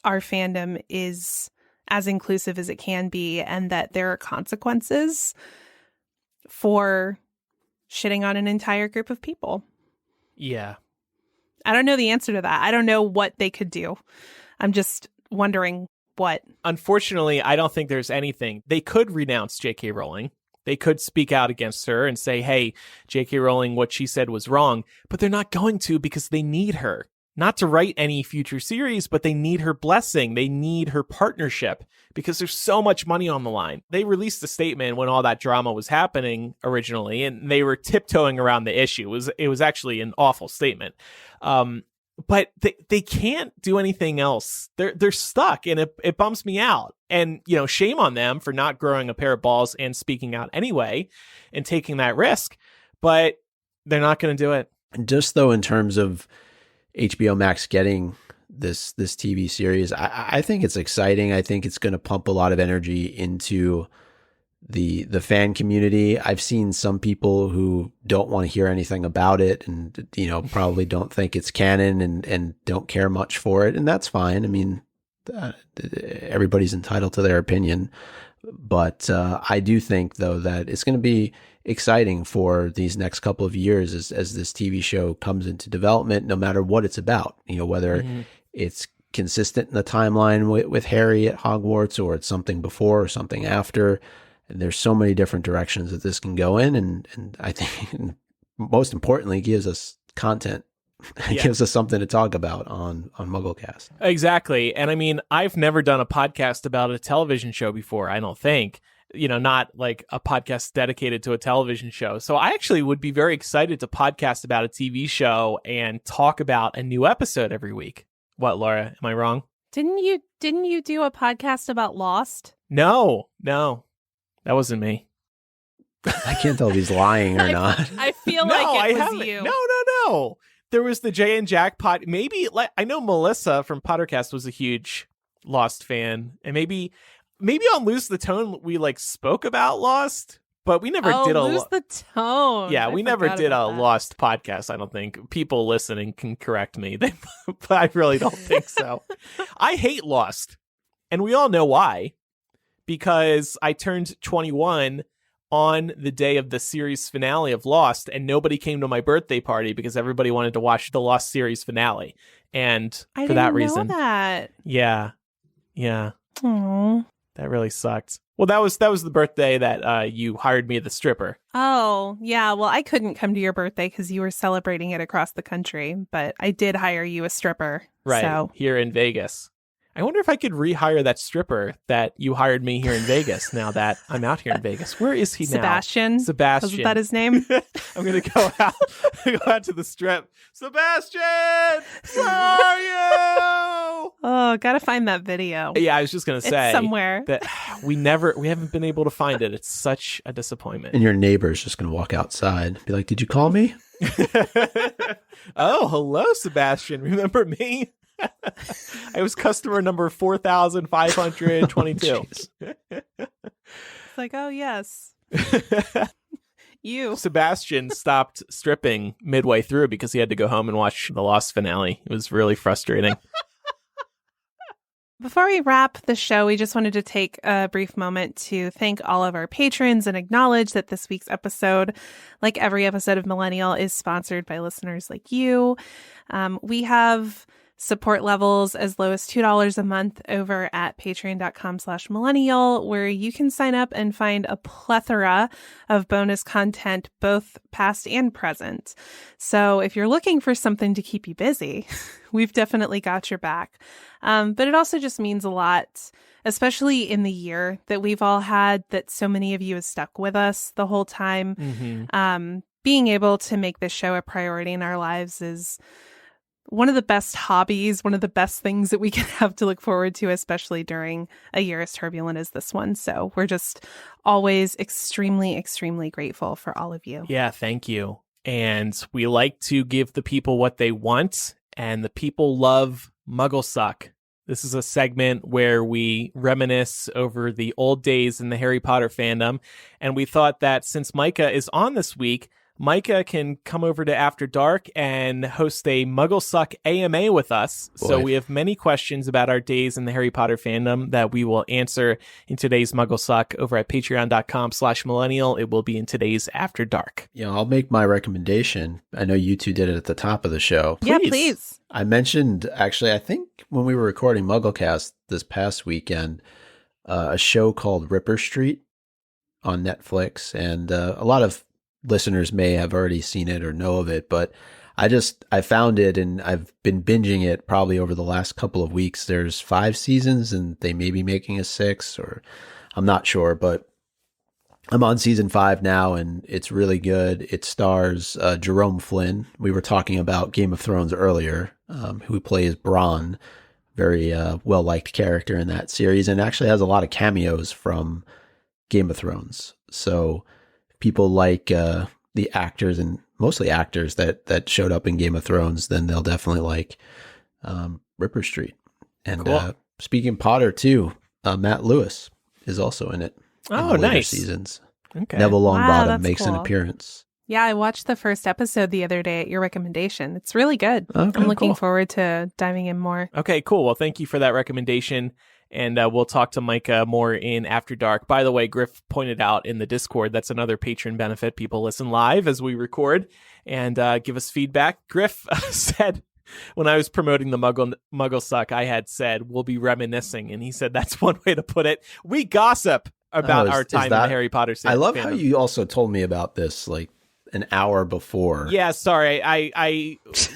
our fandom is as inclusive as it can be, and that there are consequences for shitting on an entire group of people? Yeah. I don't know the answer to that. I don't know what they could do. I'm just wondering what. Unfortunately, I don't think there's anything. They could renounce J.K. Rowling. They could speak out against her and say, hey, J.K. Rowling, what she said was wrong. But they're not going to, because they need her. Not to write any future series, but they need her blessing. They need her partnership, because there's so much money on the line. They released a statement when all that drama was happening originally, and they were tiptoeing around the issue. It was actually an awful statement. But they can't do anything else. They're stuck, and it bums me out. And, shame on them for not growing a pair of balls and speaking out anyway and taking that risk. But they're not going to do it. Just though, in terms of HBO Max getting this TV series, I think it's exciting. I think it's going to pump a lot of energy into the fan community. I've seen some people who don't want to hear anything about it, and probably don't think it's canon and don't care much for it, and that's fine. I mean, everybody's entitled to their opinion, but I do think, though, that it's going to be exciting for these next couple of years as this TV show comes into development, no matter what it's about. Whether it's consistent in the timeline with Harry at Hogwarts, or it's something before or something after. And there's so many different directions that this can go in, and I think most importantly, gives us content. It gives us something to talk about on MuggleCast. Exactly. And I mean, I've never done a podcast about a television show before, I don't think. Not like a podcast dedicated to a television show. So I actually would be very excited to podcast about a TV show and talk about a new episode every week. What, Laura? Am I wrong? Didn't you do a podcast about Lost? No. That wasn't me. I can't tell if he's lying or not. I feel like it was you. No. There was the Jay and Jack pod. Maybe, I know Melissa from Pottercast was a huge Lost fan, and maybe on Lose the Tone we spoke about Lost, but we never did Lose the Tone. Yeah, we never did a Lost podcast. I don't think. People listening can correct me, but I really don't think so. I hate Lost, and we all know why. Because I turned 21 on the day of the series finale of Lost, and nobody came to my birthday party because everybody wanted to watch the Lost series finale. And for that reason, that. Yeah. Aww. That really sucked. Well, that was the birthday that you hired me the stripper. Oh, yeah. Well, I couldn't come to your birthday because you were celebrating it across the country, but I did hire you a stripper. Right, so. Here in Vegas. I wonder if I could rehire that stripper that you hired me here in Vegas now that I'm out here in Vegas. Where is he now? Sebastian. Wasn't that his name? I'm going to go out to the strip. Sebastian! Where are you? Oh, gotta find that video. Yeah, I was just going to say. It's somewhere. That we haven't been able to find it. It's such a disappointment. And your neighbor's just going to walk outside and be like, did you call me? Oh, hello, Sebastian. Remember me? I was customer number 4,522. It's like, oh, yes. You. Sebastian stopped stripping midway through because he had to go home and watch the Lost finale. It was really frustrating. Before we wrap the show, we just wanted to take a brief moment to thank all of our patrons and acknowledge that this week's episode, like every episode of Millennial, is sponsored by listeners like you. We have support levels as low as $2 a month over at patreon.com/millennial, where you can sign up and find a plethora of bonus content, both past and present. So if you're looking for something to keep you busy, we've definitely got your back. But it also just means a lot, especially in the year that we've all had, that so many of you have stuck with us the whole time. Mm-hmm. Being able to make this show a priority in our lives is one of the best hobbies, one of the best things that we can have to look forward to, especially during a year as turbulent as this one. So we're just always extremely, extremely grateful for all of you. Yeah, thank you. And we like to give the people what they want, and the people love Muggle Suck. This is a segment where we reminisce over the old days in the Harry Potter fandom. And we thought that since Micah is on this week, Micah can come over to After Dark and host a Muggle Suck AMA with us. Boy. So we have many questions about our days in the Harry Potter fandom that we will answer in today's Muggle Suck over at patreon.com/millennial. It will be in today's After Dark. Yeah, I'll make my recommendation. I know you two did it at the top of the show. Yeah, please. I mentioned, actually, I think when we were recording MuggleCast this past weekend, a show called Ripper Street on Netflix. And a lot of listeners may have already seen it or know of it, but I found it and I've been binging it probably over the last couple of weeks. There's 5 seasons and they may be making a 6, or I'm not sure, but I'm on season 5 now and it's really good. It stars Jerome Flynn. We were talking about Game of Thrones earlier, who plays Bronn, very well-liked character in that series, and actually has a lot of cameos from Game of Thrones. So people like the actors, and mostly actors that showed up in Game of Thrones, then they'll definitely like Ripper Street. And cool. Speaking Potter too, Matt Lewis is also in it. Oh, in the later nice. Seasons. Okay. Neville Longbottom that's makes an cool. appearance. Yeah, I watched the first episode the other day at your recommendation. It's really good. Okay, I'm looking cool. forward to diving in more. Okay, cool. Well, thank you for that recommendation. And we'll talk to Micah more in After Dark. By the way, Griff pointed out in the Discord, that's another patron benefit. People listen live as we record and give us feedback. Griff said, when I was promoting the Muggle Suck, I had said, we'll be reminiscing. And he said, that's one way to put it. We gossip about our time in the Harry Potter series. I love how you also told me about this like an hour before. Yeah, sorry.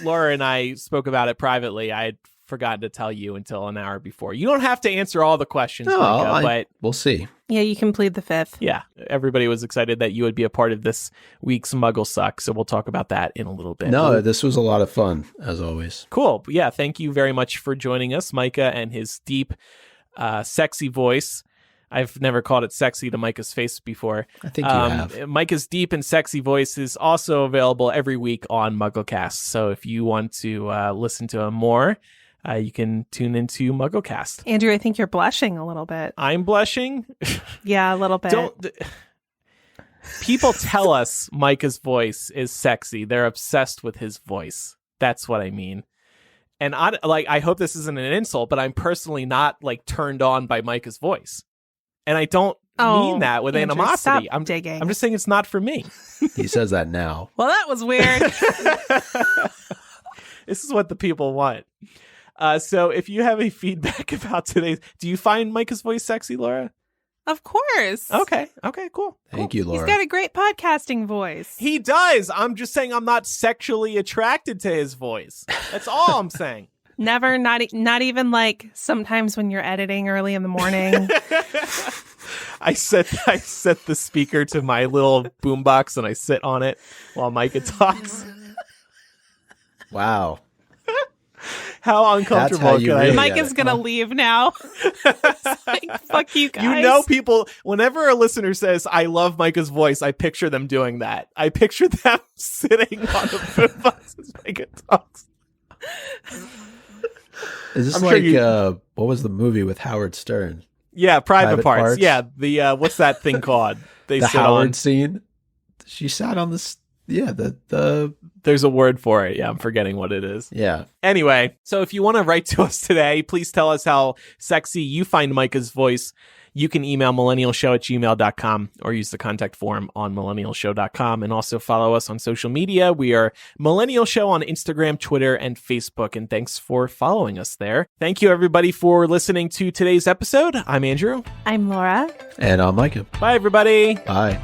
Laura and I spoke about it privately. I had forgotten to tell you until an hour before. You don't have to answer all the questions, Micah, but we'll see. Yeah, you can plead the fifth. Yeah, everybody was excited that you would be a part of this week's Muggle Suck, so we'll talk about that in a little bit. No, this was a lot of fun, as always. Cool. Yeah, thank you very much for joining us, Micah, and his deep, sexy voice. I've never called it sexy to Micah's face before. I think you have. Micah's deep and sexy voice is also available every week on MuggleCast, so if you want to listen to him more, you can tune into MuggleCast. Andrew, I think you're blushing a little bit. I'm blushing? Yeah, a little bit. People tell us Micah's voice is sexy. They're obsessed with his voice. That's what I mean. And I hope this isn't an insult, but I'm personally not like turned on by Micah's voice. And I don't mean that with Andrew, animosity. stop digging. I'm just saying it's not for me. He says that now. Well, that was weird. This is what the people want. So if you have any feedback about today's, do you find Micah's voice sexy, Laura? Of course. Okay, cool. Thank you, Laura. He's got a great podcasting voice. He does. I'm just saying I'm not sexually attracted to his voice. That's all I'm saying. Never, not even like sometimes when you're editing early in the morning. I set the speaker to my little boombox and I sit on it while Micah talks. Wow. How uncomfortable can I be? Micah's going to leave now. Like, fuck you guys. You know, people, whenever a listener says, I love Micah's voice, I picture them doing that. I picture them sitting on the boombox as Micah talks. Is this what was the movie with Howard Stern? Yeah, Private Parts. Yeah, the what's that thing called? They the sit Howard on scene. She sat on this Yeah, there's a word for it. Yeah, I'm forgetting what it is. Yeah. Anyway, so if you want to write to us today, please tell us how sexy you find Micah's voice. You can email millennialshow@gmail.com or use the contact form on millennialshow.com, and also follow us on social media. We are Millennial Show on Instagram, Twitter, and Facebook, and thanks for following us there. Thank you, everybody, for listening to today's episode. I'm Andrew. I'm Laura. And I'm Micah. Bye, everybody. Bye.